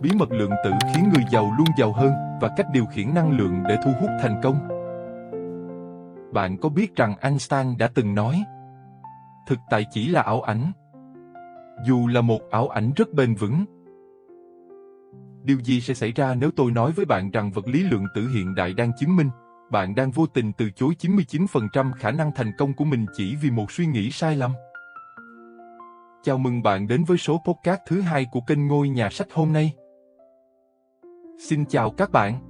bí mật lượng tử khiến người giàu luôn giàu hơn và cách điều khiển năng lượng để thu hút thành công. Bạn có biết rằng Einstein đã từng nói, thực tại chỉ là ảo ảnh, dù là một ảo ảnh rất bền vững. Điều gì sẽ xảy ra nếu tôi nói với bạn rằng vật lý lượng tử hiện đại đang chứng minh bạn đang vô tình từ chối 99% khả năng thành công của mình chỉ vì một suy nghĩ sai lầm? Chào mừng bạn đến với số podcast thứ 2 của kênh Ngôi Nhà Sách hôm nay. Xin chào các bạn.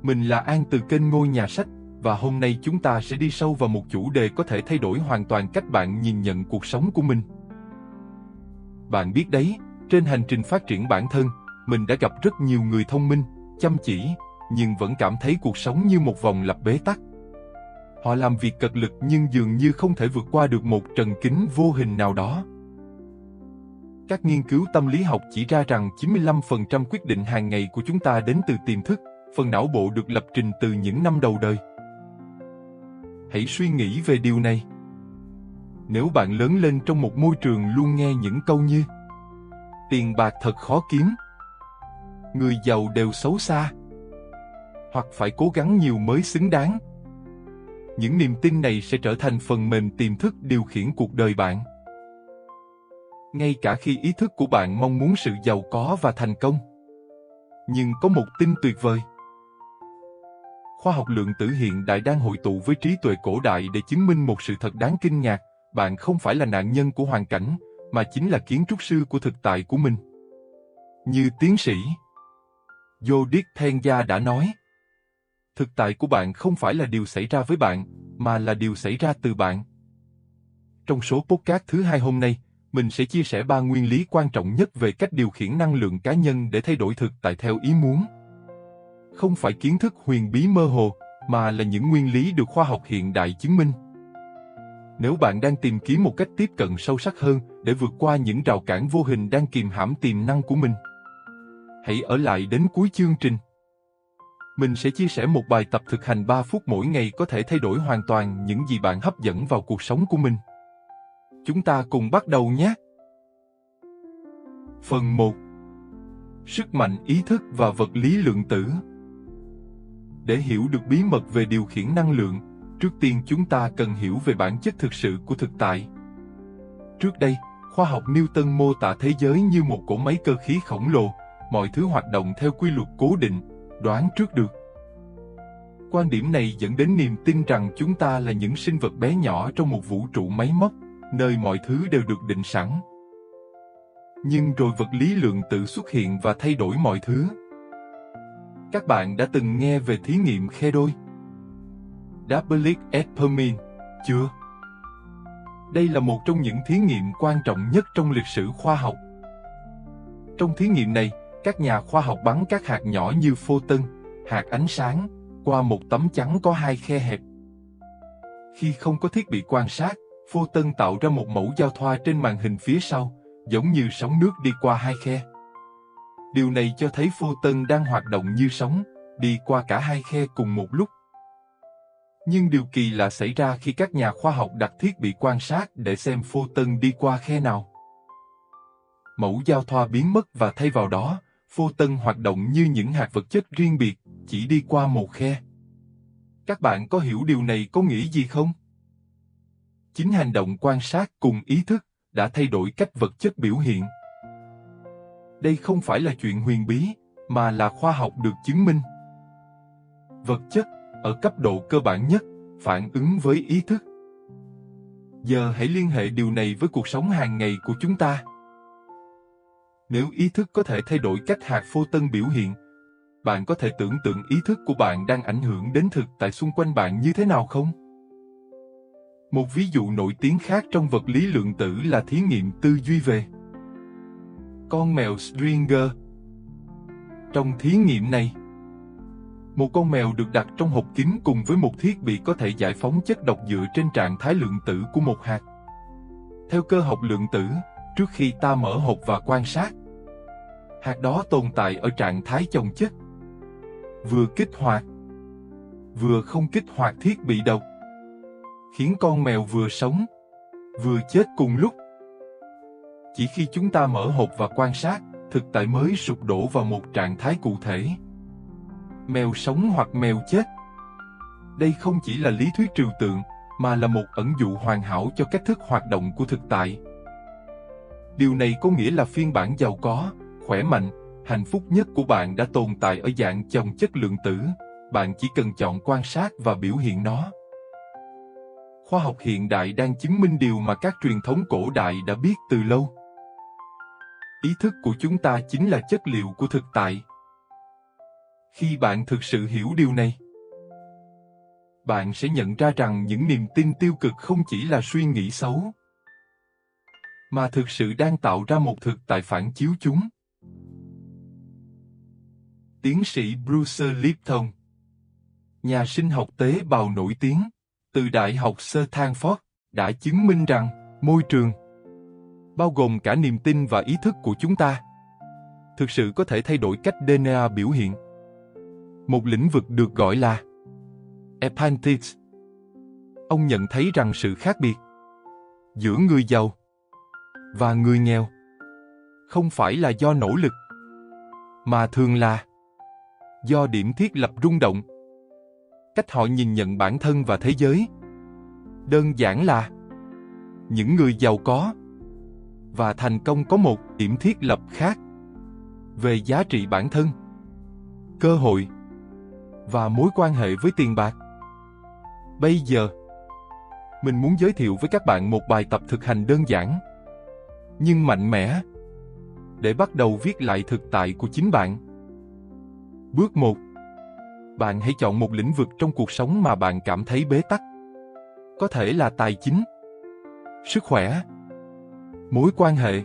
Mình là An từ kênh Ngôi Nhà Sách, và hôm nay chúng ta sẽ đi sâu vào một chủ đề có thể thay đổi hoàn toàn cách bạn nhìn nhận cuộc sống của mình. Bạn biết đấy, trên hành trình phát triển bản thân, mình đã gặp rất nhiều người thông minh, chăm chỉ, nhưng vẫn cảm thấy cuộc sống như một vòng lặp bế tắc. Họ làm việc cật lực nhưng dường như không thể vượt qua được một trần kính vô hình nào đó. Các nghiên cứu tâm lý học chỉ ra rằng 95% quyết định hàng ngày của chúng ta đến từ tiềm thức, phần não bộ được lập trình từ những năm đầu đời. Hãy suy nghĩ về điều này. Nếu bạn lớn lên trong một môi trường luôn nghe những câu như tiền bạc thật khó kiếm, người giàu đều xấu xa, hoặc phải cố gắng nhiều mới xứng đáng, những niềm tin này sẽ trở thành phần mềm tiềm thức điều khiển cuộc đời bạn. Ngay cả khi ý thức của bạn mong muốn sự giàu có và thành công. Nhưng có một tin tuyệt vời. Khoa học lượng tử hiện đại đang hội tụ với trí tuệ cổ đại để chứng minh một sự thật đáng kinh ngạc. Bạn không phải là nạn nhân của hoàn cảnh, mà chính là kiến trúc sư của thực tại của mình. Như tiến sĩ Judith Tenja đã nói, thực tại của bạn không phải là điều xảy ra với bạn, mà là điều xảy ra từ bạn. Trong số podcast thứ 2 hôm nay, mình sẽ chia sẻ 3 nguyên lý quan trọng nhất về cách điều khiển năng lượng cá nhân để thay đổi thực tại theo ý muốn. Không phải kiến thức huyền bí mơ hồ, mà là những nguyên lý được khoa học hiện đại chứng minh. Nếu bạn đang tìm kiếm một cách tiếp cận sâu sắc hơn để vượt qua những rào cản vô hình đang kìm hãm tiềm năng của mình, hãy ở lại đến cuối chương trình. Mình sẽ chia sẻ một bài tập thực hành 3 phút mỗi ngày có thể thay đổi hoàn toàn những gì bạn hấp dẫn vào cuộc sống của mình. Chúng ta cùng bắt đầu nhé! Phần 1. Sức mạnh ý thức và vật lý lượng tử. Để hiểu được bí mật về điều khiển năng lượng, trước tiên chúng ta cần hiểu về bản chất thực sự của thực tại. Trước đây, khoa học Newton mô tả thế giới như một cỗ máy cơ khí khổng lồ, mọi thứ hoạt động theo quy luật cố định, đoán trước được. Quan điểm này dẫn đến niềm tin rằng chúng ta là những sinh vật bé nhỏ trong một vũ trụ máy móc, nơi mọi thứ đều được định sẵn. Nhưng rồi vật lý lượng tử xuất hiện và thay đổi mọi thứ. Các bạn đã từng nghe về thí nghiệm khe đôi Double-Slit chưa? Đây là một trong những thí nghiệm quan trọng nhất trong lịch sử khoa học. Trong thí nghiệm này, các nhà khoa học bắn các hạt nhỏ như photon, hạt ánh sáng, qua một tấm chắn có 2 khe hẹp. Khi không có thiết bị quan sát, photon tạo ra một mẫu giao thoa trên màn hình phía sau, giống như sóng nước đi qua 2 khe. Điều này cho thấy photon đang hoạt động như sóng, đi qua cả 2 khe cùng một lúc. Nhưng điều kỳ lạ xảy ra khi các nhà khoa học đặt thiết bị quan sát để xem photon đi qua khe nào. Mẫu giao thoa biến mất và thay vào đó, photon hoạt động như những hạt vật chất riêng biệt, chỉ đi qua một khe. Các bạn có hiểu điều này có nghĩa gì không? Chính hành động quan sát cùng ý thức đã thay đổi cách vật chất biểu hiện. Đây không phải là chuyện huyền bí, mà là khoa học được chứng minh. Vật chất, ở cấp độ cơ bản nhất, phản ứng với ý thức. Giờ hãy liên hệ điều này với cuộc sống hàng ngày của chúng ta. Nếu ý thức có thể thay đổi cách hạt photon biểu hiện, bạn có thể tưởng tượng ý thức của bạn đang ảnh hưởng đến thực tại xung quanh bạn như thế nào không? Một ví dụ nổi tiếng khác trong vật lý lượng tử là thí nghiệm tư duy về con mèo Stringer. Trong thí nghiệm này, một con mèo được đặt trong hộp kín cùng với một thiết bị có thể giải phóng chất độc dựa trên trạng thái lượng tử của một hạt. Theo cơ học lượng tử, trước khi ta mở hộp và quan sát, hạt đó tồn tại ở trạng thái chồng chất, vừa kích hoạt, vừa không kích hoạt thiết bị độc, khiến con mèo vừa sống, vừa chết cùng lúc. Chỉ khi chúng ta mở hộp và quan sát, thực tại mới sụp đổ vào một trạng thái cụ thể. Mèo sống hoặc mèo chết. Đây không chỉ là lý thuyết trừu tượng, mà là một ẩn dụ hoàn hảo cho cách thức hoạt động của thực tại. Điều này có nghĩa là phiên bản giàu có, khỏe mạnh, hạnh phúc nhất của bạn đã tồn tại ở dạng chồng chất lượng tử, bạn chỉ cần chọn quan sát và biểu hiện nó. Khoa học hiện đại đang chứng minh điều mà các truyền thống cổ đại đã biết từ lâu. Ý thức của chúng ta chính là chất liệu của thực tại. Khi bạn thực sự hiểu điều này, bạn sẽ nhận ra rằng những niềm tin tiêu cực không chỉ là suy nghĩ xấu, mà thực sự đang tạo ra một thực tại phản chiếu chúng. Tiến sĩ Bruce Lipton, nhà sinh học tế bào nổi tiếng từ Đại học Stanford, đã chứng minh rằng môi trường, bao gồm cả niềm tin và ý thức của chúng ta, thực sự có thể thay đổi cách DNA biểu hiện. Một lĩnh vực được gọi là epigenetics. Ông nhận thấy rằng sự khác biệt giữa người giàu và người nghèo không phải là do nỗ lực, mà thường là do điểm thiết lập rung động. Cách họ nhìn nhận bản thân và thế giới. Đơn giản là những người giàu có và thành công có một điểm thiết lập khác về giá trị bản thân, cơ hội và mối quan hệ với tiền bạc. Bây giờ, mình muốn giới thiệu với các bạn một bài tập thực hành đơn giản nhưng mạnh mẽ để bắt đầu viết lại thực tại của chính bạn. Bước 1. Bạn hãy chọn một lĩnh vực trong cuộc sống mà bạn cảm thấy bế tắc. Có thể là tài chính, sức khỏe, mối quan hệ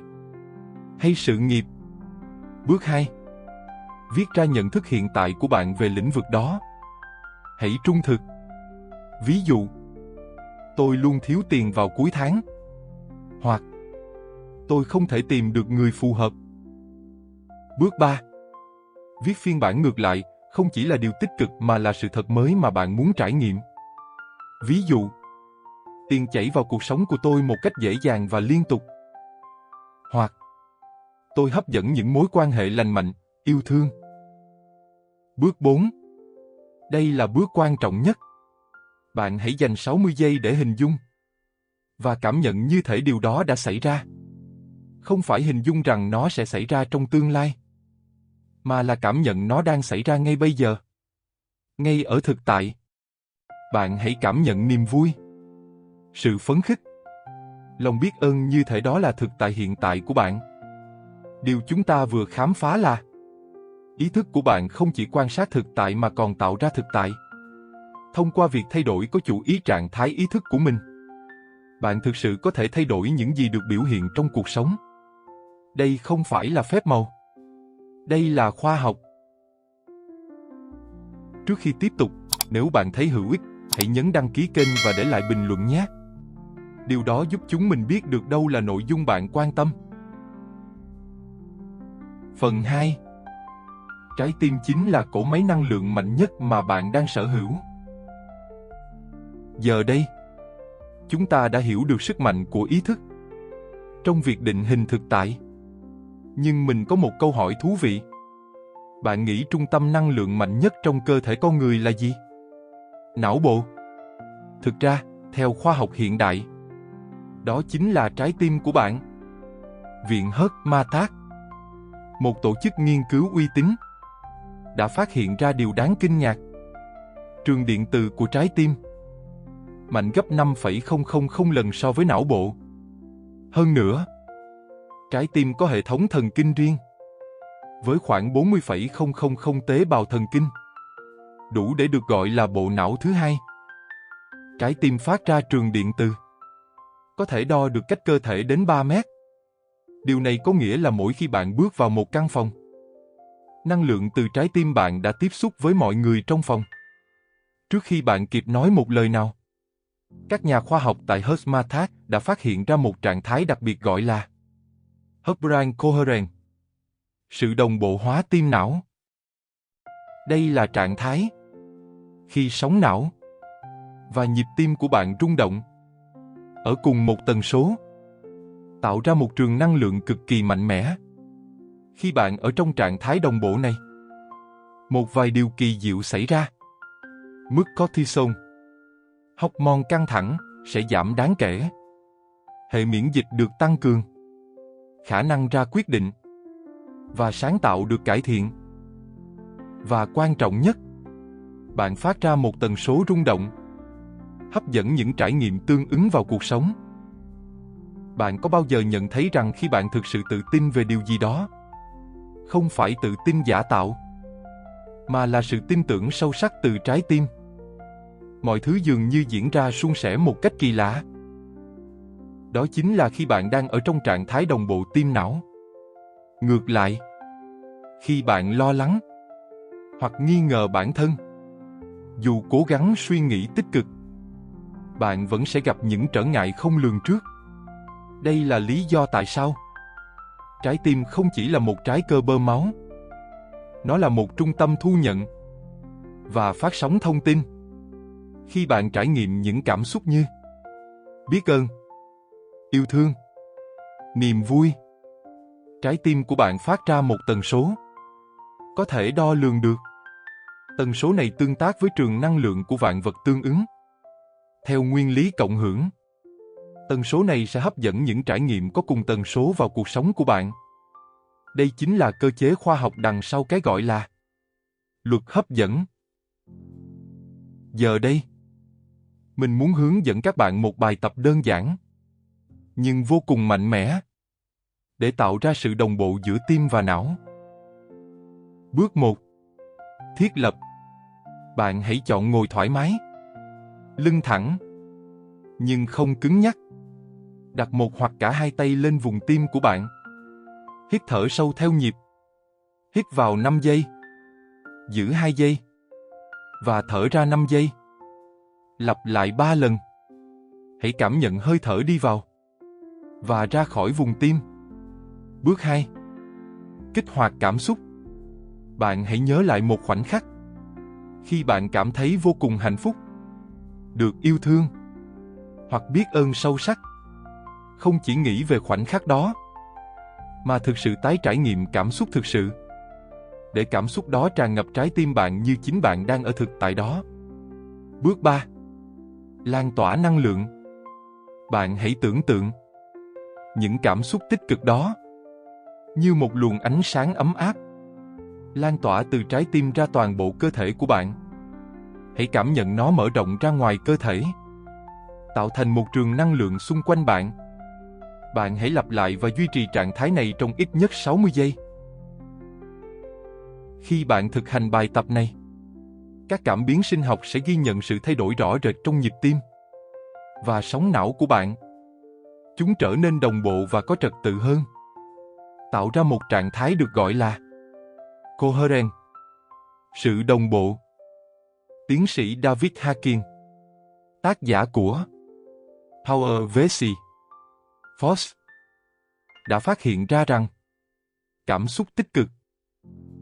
hay sự nghiệp. Bước 2. Viết ra nhận thức hiện tại của bạn về lĩnh vực đó. Hãy trung thực. Ví dụ, tôi luôn thiếu tiền vào cuối tháng. Hoặc, tôi không thể tìm được người phù hợp. Bước 3. Viết phiên bản ngược lại, không chỉ là điều tích cực mà là sự thật mới mà bạn muốn trải nghiệm. Ví dụ, tiền chảy vào cuộc sống của tôi một cách dễ dàng và liên tục. Hoặc, tôi hấp dẫn những mối quan hệ lành mạnh, yêu thương. Bước 4. Đây là bước quan trọng nhất. Bạn hãy dành 60 giây để hình dung và cảm nhận như thể điều đó đã xảy ra. Không phải hình dung rằng nó sẽ xảy ra trong tương lai, mà là cảm nhận nó đang xảy ra ngay bây giờ. Ngay ở thực tại. Bạn hãy cảm nhận niềm vui, sự phấn khích, lòng biết ơn như thể đó là thực tại hiện tại của bạn. Điều chúng ta vừa khám phá là ý thức của bạn không chỉ quan sát thực tại mà còn tạo ra thực tại. Thông qua việc thay đổi có chủ ý trạng thái ý thức của mình, bạn thực sự có thể thay đổi những gì được biểu hiện trong cuộc sống. Đây không phải là phép màu. Đây là khoa học. Trước khi tiếp tục, nếu bạn thấy hữu ích, hãy nhấn đăng ký kênh và để lại bình luận nhé. Điều đó giúp chúng mình biết được đâu là nội dung bạn quan tâm. Phần 2. Trái tim chính là cỗ máy năng lượng mạnh nhất mà bạn đang sở hữu. Giờ đây, chúng ta đã hiểu được sức mạnh của ý thức trong việc định hình thực tại. Nhưng mình có một câu hỏi thú vị. Bạn nghĩ trung tâm năng lượng mạnh nhất trong cơ thể con người là gì? Não bộ. Thực ra, theo khoa học hiện đại, đó chính là trái tim của bạn. Viện Hertmann, một tổ chức nghiên cứu uy tín, đã phát hiện ra điều đáng kinh ngạc. Trường điện từ của trái tim mạnh gấp 5,000 lần so với não bộ. Hơn nữa, trái tim có hệ thống thần kinh riêng, với khoảng 40,000 tế bào thần kinh, đủ để được gọi là bộ não thứ hai. Trái tim phát ra trường điện từ, có thể đo được cách cơ thể đến 3 mét. Điều này có nghĩa là mỗi khi bạn bước vào một căn phòng, năng lượng từ trái tim bạn đã tiếp xúc với mọi người trong phòng. Trước khi bạn kịp nói một lời nào, các nhà khoa học tại Hertmann đã phát hiện ra một trạng thái đặc biệt gọi là Heart-brain coherence, sự đồng bộ hóa tim não. Đây là trạng thái khi sóng não và nhịp tim của bạn rung động ở cùng một tần số, tạo ra một trường năng lượng cực kỳ mạnh mẽ. Khi bạn ở trong trạng thái đồng bộ này, một vài điều kỳ diệu xảy ra. Mức cortisol, hormone căng thẳng, sẽ giảm đáng kể. Hệ miễn dịch được tăng cường. Khả năng ra quyết định và sáng tạo được cải thiện. Và quan trọng nhất, bạn phát ra một tần số rung động, hấp dẫn những trải nghiệm tương ứng vào cuộc sống. Bạn có bao giờ nhận thấy rằng khi bạn thực sự tự tin về điều gì đó, không phải tự tin giả tạo, mà là sự tin tưởng sâu sắc từ trái tim, mọi thứ dường như diễn ra suôn sẻ một cách kỳ lạ. Đó chính là khi bạn đang ở trong trạng thái đồng bộ tim não. Ngược lại, khi bạn lo lắng hoặc nghi ngờ bản thân, dù cố gắng suy nghĩ tích cực, bạn vẫn sẽ gặp những trở ngại không lường trước. Đây là lý do tại sao trái tim không chỉ là một trái cơ bơm máu, nó là một trung tâm thu nhận và phát sóng thông tin. Khi bạn trải nghiệm những cảm xúc như biết ơn, yêu thương, niềm vui, trái tim của bạn phát ra một tần số có thể đo lường được. Tần số này tương tác với trường năng lượng của vạn vật tương ứng. Theo nguyên lý cộng hưởng, tần số này sẽ hấp dẫn những trải nghiệm có cùng tần số vào cuộc sống của bạn. Đây chính là cơ chế khoa học đằng sau cái gọi là luật hấp dẫn. Giờ đây, mình muốn hướng dẫn các bạn một bài tập đơn giản, nhưng vô cùng mạnh mẽ, để tạo ra sự đồng bộ giữa tim và não. Bước 1. Thiết lập. Bạn hãy chọn ngồi thoải mái, lưng thẳng, nhưng không cứng nhắc. Đặt một hoặc cả hai tay lên vùng tim của bạn. Hít thở sâu theo nhịp. Hít vào 5 giây, giữ 2 giây, và thở ra 5 giây. Lặp lại 3 lần. Hãy cảm nhận hơi thở đi vào và ra khỏi vùng tim. Bước 2. Kích hoạt cảm xúc. Bạn hãy nhớ lại một khoảnh khắc khi bạn cảm thấy vô cùng hạnh phúc, được yêu thương, hoặc biết ơn sâu sắc. Không chỉ nghĩ về khoảnh khắc đó, mà thực sự tái trải nghiệm cảm xúc thực sự, để cảm xúc đó tràn ngập trái tim bạn như chính bạn đang ở thực tại đó. Bước 3. Lan tỏa năng lượng. Bạn hãy tưởng tượng những cảm xúc tích cực đó như một luồng ánh sáng ấm áp, lan tỏa từ trái tim ra toàn bộ cơ thể của bạn. Hãy cảm nhận nó mở rộng ra ngoài cơ thể, tạo thành một trường năng lượng xung quanh bạn. Bạn hãy lặp lại và duy trì trạng thái này trong ít nhất 60 giây. Khi bạn thực hành bài tập này, các cảm biến sinh học sẽ ghi nhận sự thay đổi rõ rệt trong nhịp tim và sóng não của bạn. Chúng trở nên đồng bộ và có trật tự hơn, tạo ra một trạng thái được gọi là coherent, sự đồng bộ. Tiến sĩ David Hawkins, tác giả của Power vs. Force, đã phát hiện ra rằng cảm xúc tích cực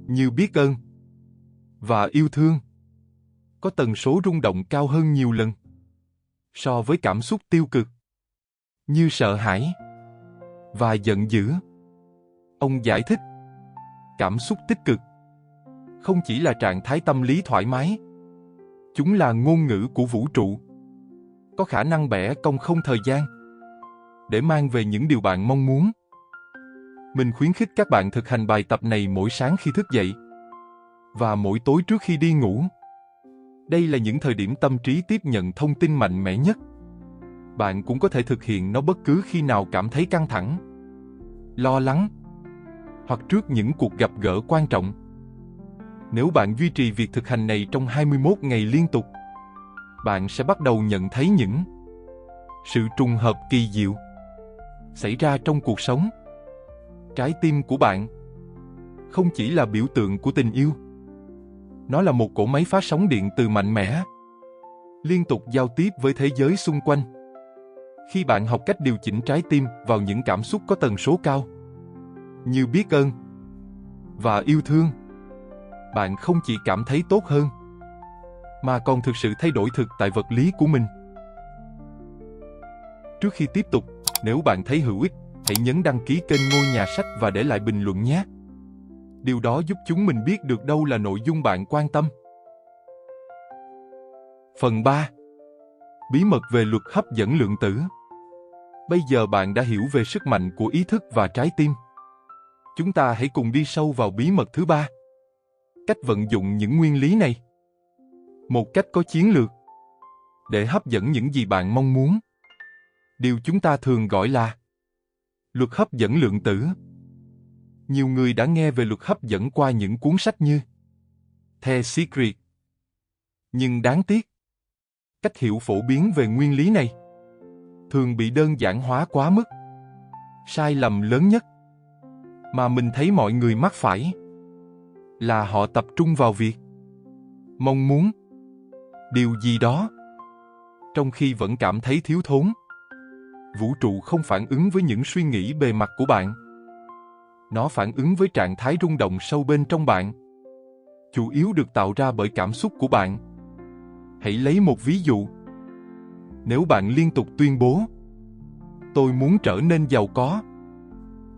như biết ơn và yêu thương có tần số rung động cao hơn nhiều lần so với cảm xúc tiêu cực như sợ hãi và giận dữ. Ông giải thích, cảm xúc tích cực không chỉ là trạng thái tâm lý thoải mái, chúng là ngôn ngữ của vũ trụ, có khả năng bẻ cong không thời gian để mang về những điều bạn mong muốn. Mình khuyến khích các bạn thực hành bài tập này mỗi sáng khi thức dậy và mỗi tối trước khi đi ngủ. Đây là những thời điểm tâm trí tiếp nhận thông tin mạnh mẽ nhất. Bạn cũng có thể thực hiện nó bất cứ khi nào cảm thấy căng thẳng, lo lắng, hoặc trước những cuộc gặp gỡ quan trọng. Nếu bạn duy trì việc thực hành này trong 21 ngày liên tục, bạn sẽ bắt đầu nhận thấy những sự trùng hợp kỳ diệu xảy ra trong cuộc sống. Trái tim của bạn không chỉ là biểu tượng của tình yêu, nó là một cỗ máy phát sóng điện từ mạnh mẽ, liên tục giao tiếp với thế giới xung quanh. Khi bạn học cách điều chỉnh trái tim vào những cảm xúc có tần số cao, như biết ơn và yêu thương, bạn không chỉ cảm thấy tốt hơn, mà còn thực sự thay đổi thực tại vật lý của mình. Trước khi tiếp tục, nếu bạn thấy hữu ích, hãy nhấn đăng ký kênh Ngôi Nhà Sách và để lại bình luận nhé. Điều đó giúp chúng mình biết được đâu là nội dung bạn quan tâm. Phần 3. Bí mật về luật hấp dẫn lượng tử. Bây giờ bạn đã hiểu về sức mạnh của ý thức và trái tim. Chúng ta hãy cùng đi sâu vào bí mật thứ 3. Cách vận dụng những nguyên lý này. Một cách có chiến lược để hấp dẫn những gì bạn mong muốn. Điều chúng ta thường gọi là luật hấp dẫn lượng tử. Nhiều người đã nghe về luật hấp dẫn qua những cuốn sách như The Secret. Nhưng đáng tiếc, cách hiểu phổ biến về nguyên lý này thường bị đơn giản hóa quá mức. Sai lầm lớn nhất mà mình thấy mọi người mắc phải là họ tập trung vào việc mong muốn điều gì đó, trong khi vẫn cảm thấy thiếu thốn. Vũ trụ không phản ứng với những suy nghĩ bề mặt của bạn. Nó phản ứng với trạng thái rung động sâu bên trong bạn, chủ yếu được tạo ra bởi cảm xúc của bạn. Hãy lấy một ví dụ. Nếu bạn liên tục tuyên bố, tôi muốn trở nên giàu có,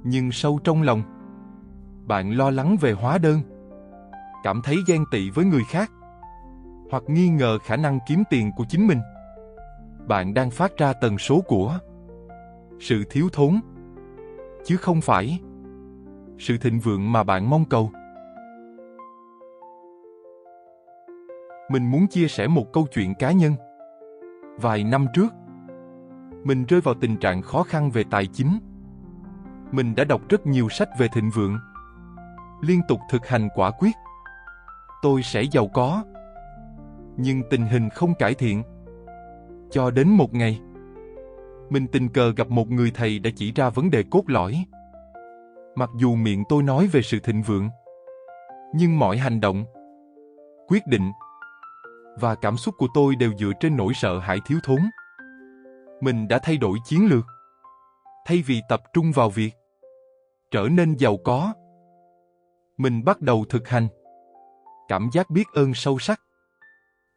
nhưng sâu trong lòng, bạn lo lắng về hóa đơn, cảm thấy ghen tị với người khác, hoặc nghi ngờ khả năng kiếm tiền của chính mình, bạn đang phát ra tần số của sự thiếu thốn, chứ không phải sự thịnh vượng mà bạn mong cầu. Mình muốn chia sẻ một câu chuyện cá nhân. Vài năm trước, mình rơi vào tình trạng khó khăn về tài chính. Mình đã đọc rất nhiều sách về thịnh vượng, liên tục thực hành quả quyết. Tôi sẽ giàu có. Nhưng tình hình không cải thiện. Cho đến một ngày, mình tình cờ gặp một người thầy đã chỉ ra vấn đề cốt lõi. Mặc dù miệng tôi nói về sự thịnh vượng, nhưng mọi hành động, quyết định và cảm xúc của tôi đều dựa trên nỗi sợ hãi thiếu thốn. Mình đã thay đổi chiến lược. Thay vì tập trung vào việc trở nên giàu có, mình bắt đầu thực hành cảm giác biết ơn sâu sắc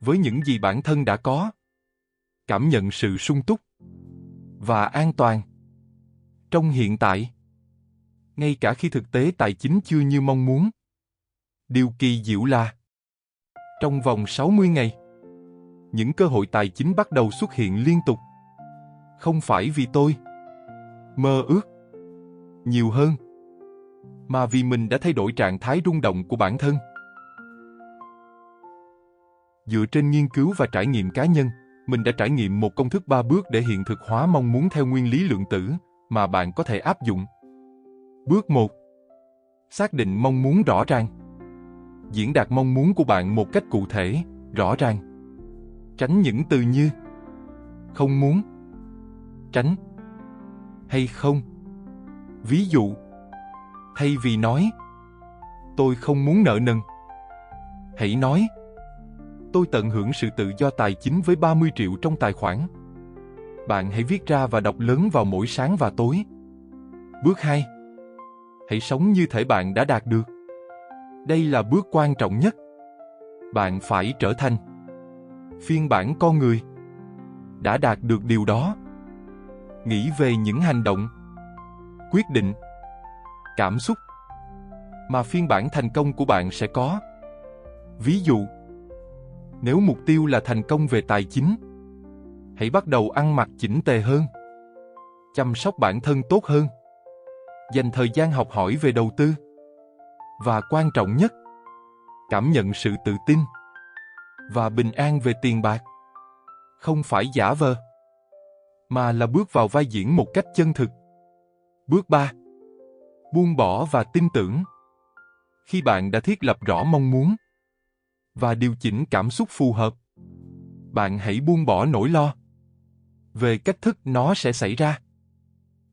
với những gì bản thân đã có, cảm nhận sự sung túc và an toàn trong hiện tại, ngay cả khi thực tế tài chính chưa như mong muốn. Điều kỳ diệu là, trong vòng 60 ngày, những cơ hội tài chính bắt đầu xuất hiện liên tục. Không phải vì tôi mơ ước nhiều hơn, mà vì mình đã thay đổi trạng thái rung động của bản thân. Dựa trên nghiên cứu và trải nghiệm cá nhân, mình đã trải nghiệm một công thức 3 bước để hiện thực hóa mong muốn theo nguyên lý lượng tử mà bạn có thể áp dụng. Bước 1. Xác định mong muốn rõ ràng. Diễn đạt mong muốn của bạn một cách cụ thể, rõ ràng. Tránh những từ như không muốn, tránh hay không. Ví dụ, thay vì nói tôi không muốn nợ nần, hãy nói tôi tận hưởng sự tự do tài chính với 30 triệu trong tài khoản. Bạn hãy viết ra và đọc lớn vào mỗi sáng và tối. Bước 2. Hãy sống như thể bạn đã đạt được. Đây là bước quan trọng nhất. Bạn phải trở thành phiên bản con người đã đạt được điều đó. Nghĩ về những hành động, quyết định, cảm xúc mà phiên bản thành công của bạn sẽ có. Ví dụ, nếu mục tiêu là thành công về tài chính, hãy bắt đầu ăn mặc chỉnh tề hơn, chăm sóc bản thân tốt hơn, dành thời gian học hỏi về đầu tư, và quan trọng nhất, cảm nhận sự tự tin và bình an về tiền bạc. Không phải giả vờ, mà là bước vào vai diễn một cách chân thực. Bước 3. Buông bỏ và tin tưởng. Khi bạn đã thiết lập rõ mong muốn và điều chỉnh cảm xúc phù hợp, bạn hãy buông bỏ nỗi lo về cách thức nó sẽ xảy ra.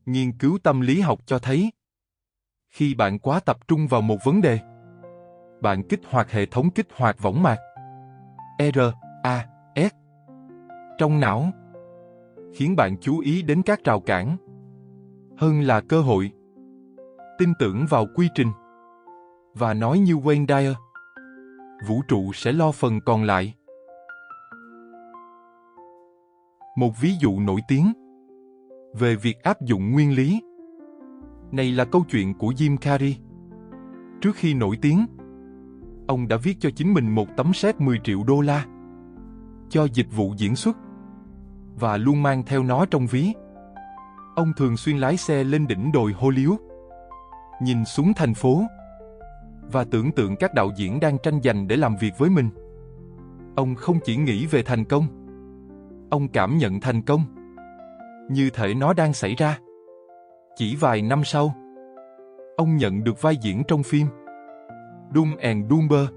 Nghiên cứu tâm lý học cho thấy, khi bạn quá tập trung vào một vấn đề, bạn kích hoạt hệ thống kích hoạt võng mạc RAS trong não, khiến bạn chú ý đến các rào cản hơn là cơ hội. Tin tưởng vào quy trình và nói như Wayne Dyer, vũ trụ sẽ lo phần còn lại. Một ví dụ nổi tiếng về việc áp dụng nguyên lý này là câu chuyện của Jim Carrey. Trước khi nổi tiếng, ông đã viết cho chính mình một tấm séc 10 triệu đô la cho dịch vụ diễn xuất và luôn mang theo nó trong ví. Ông thường xuyên lái xe lên đỉnh đồi Hollywood, nhìn xuống thành phố và tưởng tượng các đạo diễn đang tranh giành để làm việc với mình. Ông không chỉ nghĩ về thành công, ông cảm nhận thành công như thể nó đang xảy ra. Chỉ vài năm sau, ông nhận được vai diễn trong phim Dumb and Dumber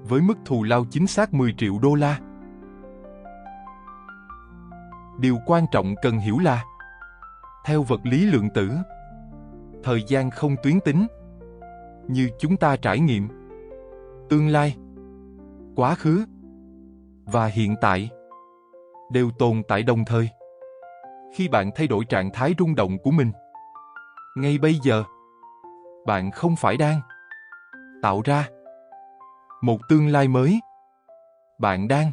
với mức thù lao chính xác 10 triệu đô la. Điều quan trọng cần hiểu là, theo vật lý lượng tử, thời gian không tuyến tính. Như chúng ta trải nghiệm, tương lai, quá khứ và hiện tại đều tồn tại đồng thời. Khi bạn thay đổi trạng thái rung động của mình, ngay bây giờ, bạn không phải đang tạo ra một tương lai mới. Bạn đang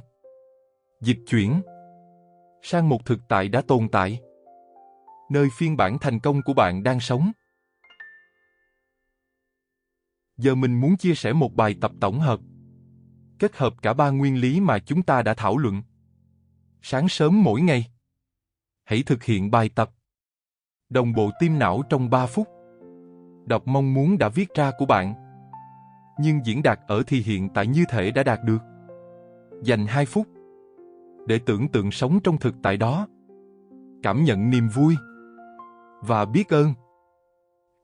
dịch chuyển sang một thực tại đã tồn tại, nơi phiên bản thành công của bạn đang sống. Giờ mình muốn chia sẻ một bài tập tổng hợp, kết hợp cả ba nguyên lý mà chúng ta đã thảo luận. Sáng sớm mỗi ngày, hãy thực hiện bài tập đồng bộ tim não trong 3 phút. Đọc mong muốn đã viết ra của bạn, nhưng diễn đạt ở thì hiện tại như thể đã đạt được. Dành 2 phút để tưởng tượng sống trong thực tại đó, cảm nhận niềm vui và biết ơn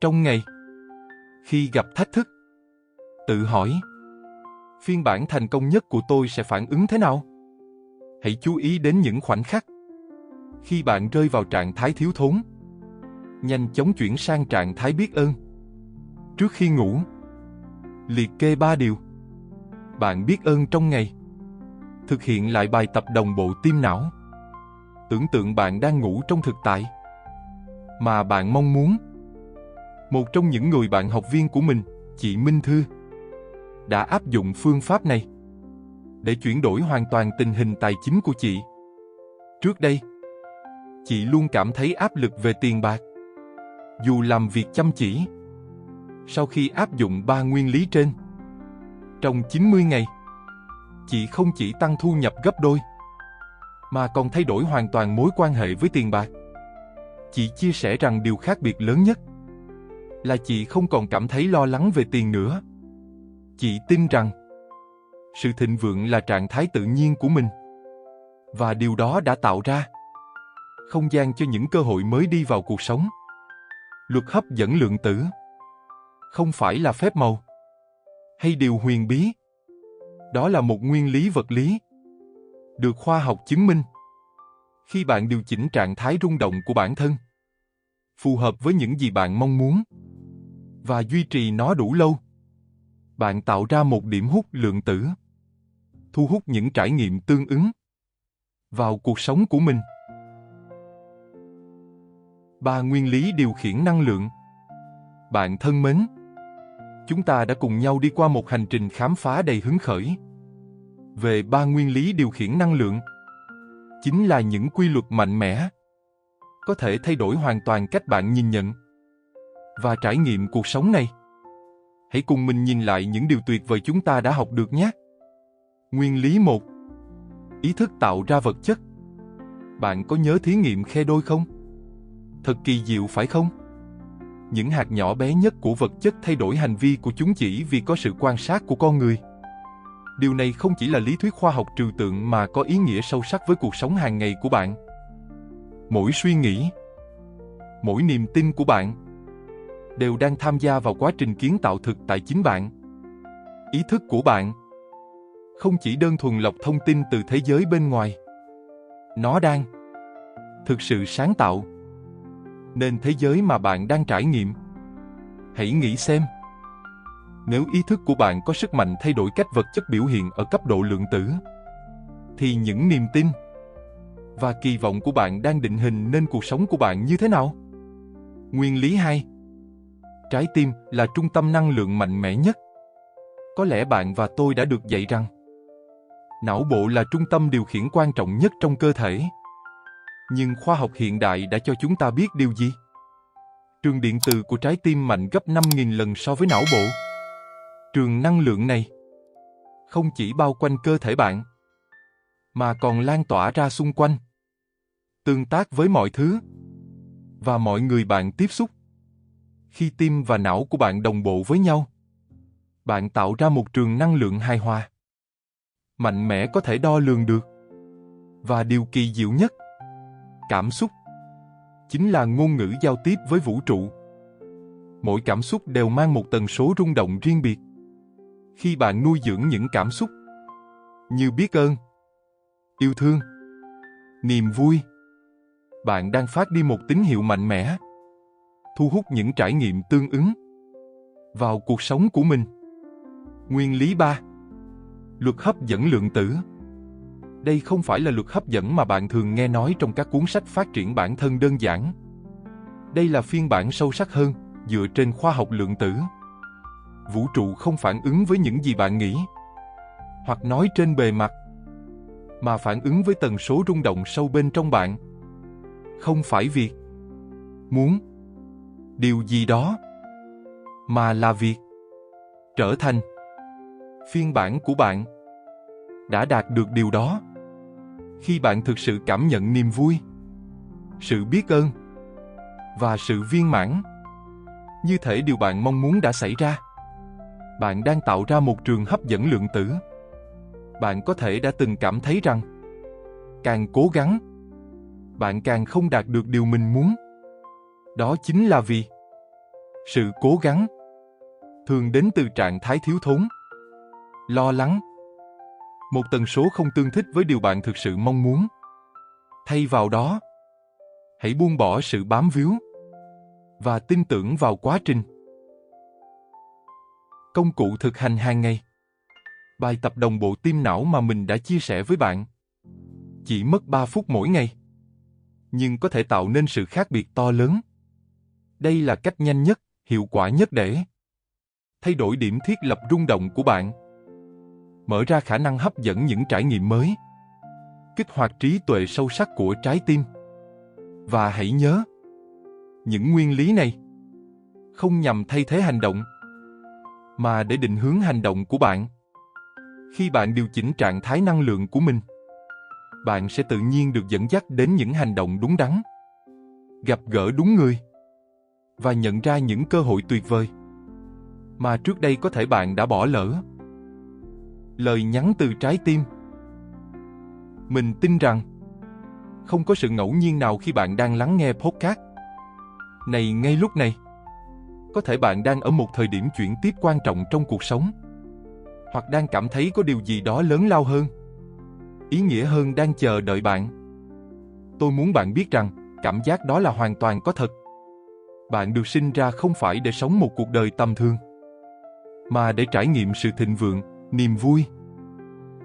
trong ngày. Khi gặp thách thức, tự hỏi, phiên bản thành công nhất của tôi sẽ phản ứng thế nào? Hãy chú ý đến những khoảnh khắc khi bạn rơi vào trạng thái thiếu thốn. Nhanh chóng chuyển sang trạng thái biết ơn. Trước khi ngủ, liệt kê 3 điều bạn biết ơn trong ngày. Thực hiện lại bài tập đồng bộ tim não. Tưởng tượng bạn đang ngủ trong thực tại mà bạn mong muốn. Một trong những người bạn học viên của mình, chị Minh Thư, đã áp dụng phương pháp này để chuyển đổi hoàn toàn tình hình tài chính của chị. Trước đây, chị luôn cảm thấy áp lực về tiền bạc, dù làm việc chăm chỉ. Sau khi áp dụng 3 nguyên lý trên, trong 90 ngày, chị không chỉ tăng thu nhập gấp đôi, mà còn thay đổi hoàn toàn mối quan hệ với tiền bạc. Chị chia sẻ rằng điều khác biệt lớn nhất là chị không còn cảm thấy lo lắng về tiền nữa. Chị tin rằng sự thịnh vượng là trạng thái tự nhiên của mình, và điều đó đã tạo ra không gian cho những cơ hội mới đi vào cuộc sống. Luật hấp dẫn lượng tử không phải là phép màu hay điều huyền bí. Đó là một nguyên lý vật lý được khoa học chứng minh. Khi bạn điều chỉnh trạng thái rung động của bản thân, phù hợp với những gì bạn mong muốn, và duy trì nó đủ lâu, bạn tạo ra một điểm hút lượng tử, thu hút những trải nghiệm tương ứng vào cuộc sống của mình. 3 nguyên lý điều khiển năng lượng. Bạn thân mến, chúng ta đã cùng nhau đi qua một hành trình khám phá đầy hứng khởi về 3 nguyên lý điều khiển năng lượng. Chính là những quy luật mạnh mẽ, có thể thay đổi hoàn toàn cách bạn nhìn nhận và trải nghiệm cuộc sống này. Hãy cùng mình nhìn lại những điều tuyệt vời chúng ta đã học được nhé. Nguyên lý 1. Ý thức tạo ra vật chất. Bạn có nhớ thí nghiệm khe đôi không? Thật kỳ diệu phải không? Những hạt nhỏ bé nhất của vật chất thay đổi hành vi của chúng chỉ vì có sự quan sát của con người. Điều này không chỉ là lý thuyết khoa học trừu tượng mà có ý nghĩa sâu sắc với cuộc sống hàng ngày của bạn. Mỗi suy nghĩ, mỗi niềm tin của bạn đều đang tham gia vào quá trình kiến tạo thực tại chính bạn. Ý thức của bạn không chỉ đơn thuần lọc thông tin từ thế giới bên ngoài. Nó đang thực sự sáng tạo nên thế giới mà bạn đang trải nghiệm. Hãy nghĩ xem, nếu ý thức của bạn có sức mạnh thay đổi cách vật chất biểu hiện ở cấp độ lượng tử, thì những niềm tin và kỳ vọng của bạn đang định hình nên cuộc sống của bạn như thế nào? Nguyên lý 2. Trái tim là trung tâm năng lượng mạnh mẽ nhất. Có lẽ bạn và tôi đã được dạy rằng não bộ là trung tâm điều khiển quan trọng nhất trong cơ thể. Nhưng khoa học hiện đại đã cho chúng ta biết điều gì? Trường điện từ của trái tim mạnh gấp 5.000 lần so với não bộ. Trường năng lượng này không chỉ bao quanh cơ thể bạn, mà còn lan tỏa ra xung quanh, tương tác với mọi thứ và mọi người bạn tiếp xúc. Khi tim và não của bạn đồng bộ với nhau, bạn tạo ra một trường năng lượng hài hòa, mạnh mẽ, có thể đo lường được. Và điều kỳ diệu nhất, cảm xúc chính là ngôn ngữ giao tiếp với vũ trụ. Mỗi cảm xúc đều mang một tần số rung động riêng biệt. Khi bạn nuôi dưỡng những cảm xúc như biết ơn, yêu thương, niềm vui, bạn đang phát đi một tín hiệu mạnh mẽ, thu hút những trải nghiệm tương ứng vào cuộc sống của mình. Nguyên lý 3. Luật hấp dẫn lượng tử. Đây không phải là luật hấp dẫn mà bạn thường nghe nói trong các cuốn sách phát triển bản thân đơn giản. Đây là phiên bản sâu sắc hơn, dựa trên khoa học lượng tử. Vũ trụ không phản ứng với những gì bạn nghĩ hoặc nói trên bề mặt, mà phản ứng với tần số rung động sâu bên trong bạn. Không phải việc muốn điều gì đó, mà là việc trở thành phiên bản của bạn đã đạt được điều đó. Khi bạn thực sự cảm nhận niềm vui, sự biết ơn và sự viên mãn, như thể điều bạn mong muốn đã xảy ra, bạn đang tạo ra một trường hấp dẫn lượng tử. Bạn có thể đã từng cảm thấy rằng càng cố gắng, bạn càng không đạt được điều mình muốn. Đó chính là vì sự cố gắng thường đến từ trạng thái thiếu thốn, lo lắng, một tần số không tương thích với điều bạn thực sự mong muốn. Thay vào đó, hãy buông bỏ sự bám víu và tin tưởng vào quá trình. Công cụ thực hành hàng ngày. Bài tập đồng bộ tim não mà mình đã chia sẻ với bạn chỉ mất 3 phút mỗi ngày, nhưng có thể tạo nên sự khác biệt to lớn. Đây là cách nhanh nhất, hiệu quả nhất để thay đổi điểm thiết lập rung động của bạn, mở ra khả năng hấp dẫn những trải nghiệm mới, kích hoạt trí tuệ sâu sắc của trái tim. Và hãy nhớ, những nguyên lý này không nhằm thay thế hành động, mà để định hướng hành động của bạn. Khi bạn điều chỉnh trạng thái năng lượng của mình, bạn sẽ tự nhiên được dẫn dắt đến những hành động đúng đắn, gặp gỡ đúng người và nhận ra những cơ hội tuyệt vời mà trước đây có thể bạn đã bỏ lỡ. Lời nhắn từ trái tim. Mình tin rằng không có sự ngẫu nhiên nào khi bạn đang lắng nghe podcast này ngay lúc này. Có thể bạn đang ở một thời điểm chuyển tiếp quan trọng trong cuộc sống, hoặc đang cảm thấy có điều gì đó lớn lao hơn, ý nghĩa hơn đang chờ đợi bạn. Tôi muốn bạn biết rằng cảm giác đó là hoàn toàn có thật. Bạn được sinh ra không phải để sống một cuộc đời tầm thường, mà để trải nghiệm sự thịnh vượng, niềm vui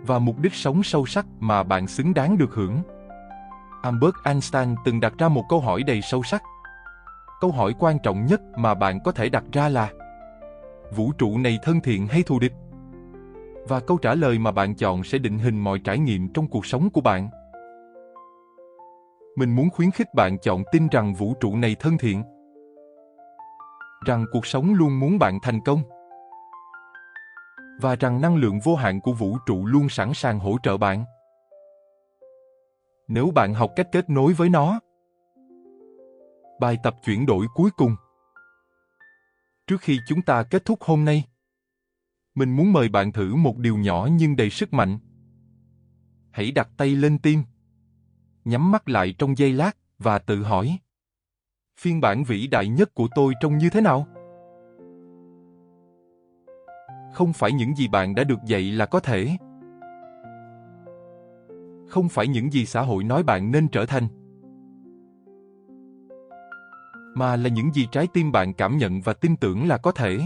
và mục đích sống sâu sắc mà bạn xứng đáng được hưởng. Albert Einstein từng đặt ra một câu hỏi đầy sâu sắc. Câu hỏi quan trọng nhất mà bạn có thể đặt ra là: vũ trụ này thân thiện hay thù địch? Và câu trả lời mà bạn chọn sẽ định hình mọi trải nghiệm trong cuộc sống của bạn. Mình muốn khuyến khích bạn chọn tin rằng vũ trụ này thân thiện, rằng cuộc sống luôn muốn bạn thành công, và rằng năng lượng vô hạn của vũ trụ luôn sẵn sàng hỗ trợ bạn, nếu bạn học cách kết nối với nó. Bài tập chuyển đổi cuối cùng. Trước khi chúng ta kết thúc hôm nay, mình muốn mời bạn thử một điều nhỏ nhưng đầy sức mạnh. Hãy đặt tay lên tim, nhắm mắt lại trong giây lát và tự hỏi: phiên bản vĩ đại nhất của tôi trông như thế nào? Không phải những gì bạn đã được dạy là có thể. Không phải những gì xã hội nói bạn nên trở thành, mà là những gì trái tim bạn cảm nhận và tin tưởng là có thể.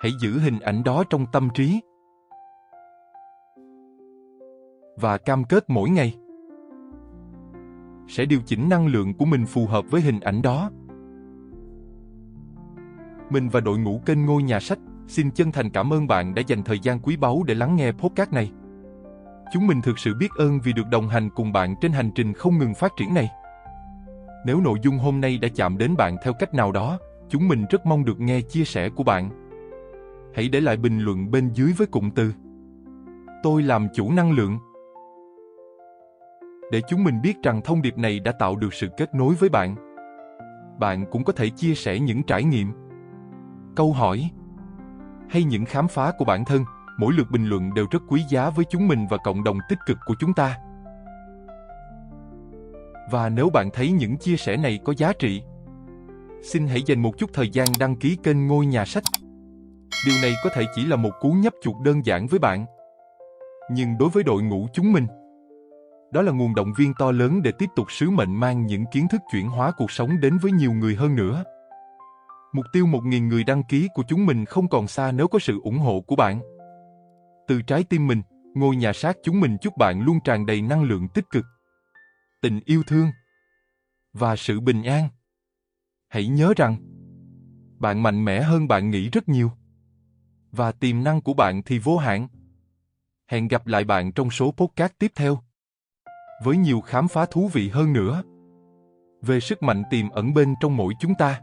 Hãy giữ hình ảnh đó trong tâm trí và cam kết mỗi ngày sẽ điều chỉnh năng lượng của mình phù hợp với hình ảnh đó. Mình và đội ngũ kênh Ngôi Nhà Sách xin chân thành cảm ơn bạn đã dành thời gian quý báu để lắng nghe podcast này. Chúng mình thực sự biết ơn vì được đồng hành cùng bạn trên hành trình không ngừng phát triển này. Nếu nội dung hôm nay đã chạm đến bạn theo cách nào đó, chúng mình rất mong được nghe chia sẻ của bạn. Hãy để lại bình luận bên dưới với cụm từ "Tôi làm chủ năng lượng" để chúng mình biết rằng thông điệp này đã tạo được sự kết nối với bạn. Bạn cũng có thể chia sẻ những trải nghiệm, câu hỏi hay những khám phá của bản thân. Mỗi lượt bình luận đều rất quý giá với chúng mình và cộng đồng tích cực của chúng ta. Và nếu bạn thấy những chia sẻ này có giá trị, xin hãy dành một chút thời gian đăng ký kênh Ngôi Nhà Sách. Điều này có thể chỉ là một cú nhấp chuột đơn giản với bạn, nhưng đối với đội ngũ chúng mình, đó là nguồn động viên to lớn để tiếp tục sứ mệnh mang những kiến thức chuyển hóa cuộc sống đến với nhiều người hơn nữa. Mục tiêu 1.000 người đăng ký của chúng mình không còn xa nếu có sự ủng hộ của bạn. Từ trái tim mình, Ngôi Nhà Sách chúng mình chúc bạn luôn tràn đầy năng lượng tích cực, tình yêu thương và sự bình an. Hãy nhớ rằng, bạn mạnh mẽ hơn bạn nghĩ rất nhiều. Và tiềm năng của bạn thì vô hạn. Hẹn gặp lại bạn trong số podcast tiếp theo, với nhiều khám phá thú vị hơn nữa về sức mạnh tiềm ẩn bên trong mỗi chúng ta.